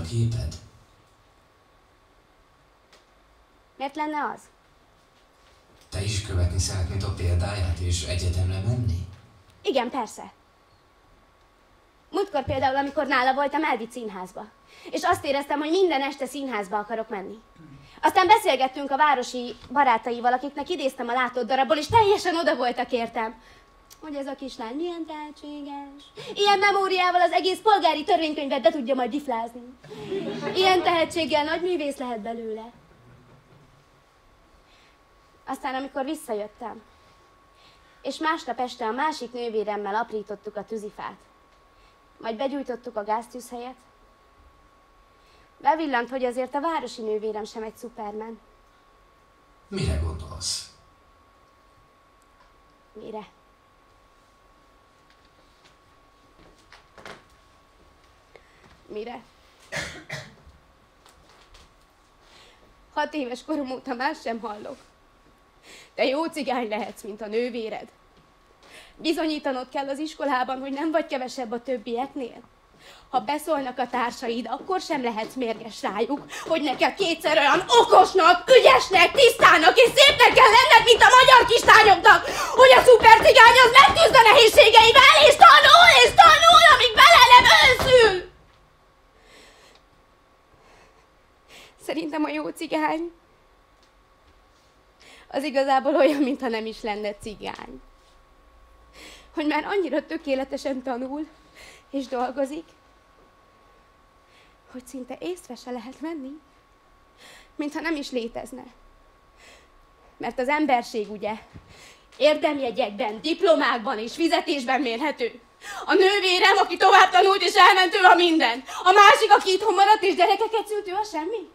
a képed? Miért lenne az? Te is követni szeretnéd a példáját és egyetemre menni? Igen, persze. Múltkor például, amikor nála voltam, elvitt színházba. És azt éreztem, hogy minden este színházba akarok menni. Aztán beszélgettünk a városi barátaival, akiknek idéztem a látott darabból, és teljesen oda voltak értem, hogy ez a kislány milyen tehetséges. Ilyen memóriával az egész polgári törvénykönyvet be tudja majd diflázni. Ilyen tehetséggel nagy művész lehet belőle. Aztán, amikor visszajöttem, és másnap este a másik nővéremmel aprítottuk a tűzifát, majd begyújtottuk a gáztűzhelyet, bevillant, hogy azért a városi nővérem sem egy szupermen. Mire gondolsz? Mire? Mire? 6 éves korom óta más sem hallok. Te jó cigány lehetsz, mint a nővéred. Bizonyítanod kell az iskolában, hogy nem vagy kevesebb a többieknél. Ha beszólnak a társaid, akkor sem lehetsz mérges rájuk, hogy neked kétszer olyan okosnak, ügyesnek, tisztának és szépnek kell lenned, mint a magyar kislányoknak, hogy a szupercigány az megküzd a nehézségeivel, és tanul, amíg bele nem őszül! Szerintem a jó cigány az igazából olyan, mintha nem is lenne cigány. Hogy már annyira tökéletesen tanul és dolgozik, hogy szinte észre se lehet venni, mintha nem is létezne. Mert az emberség ugye érdemjegyekben, diplomákban és fizetésben mérhető. A nővérem, aki tovább tanult és elment, ő a minden. A másik, aki itthon maradt és gyerekeket szült, ő a semmi.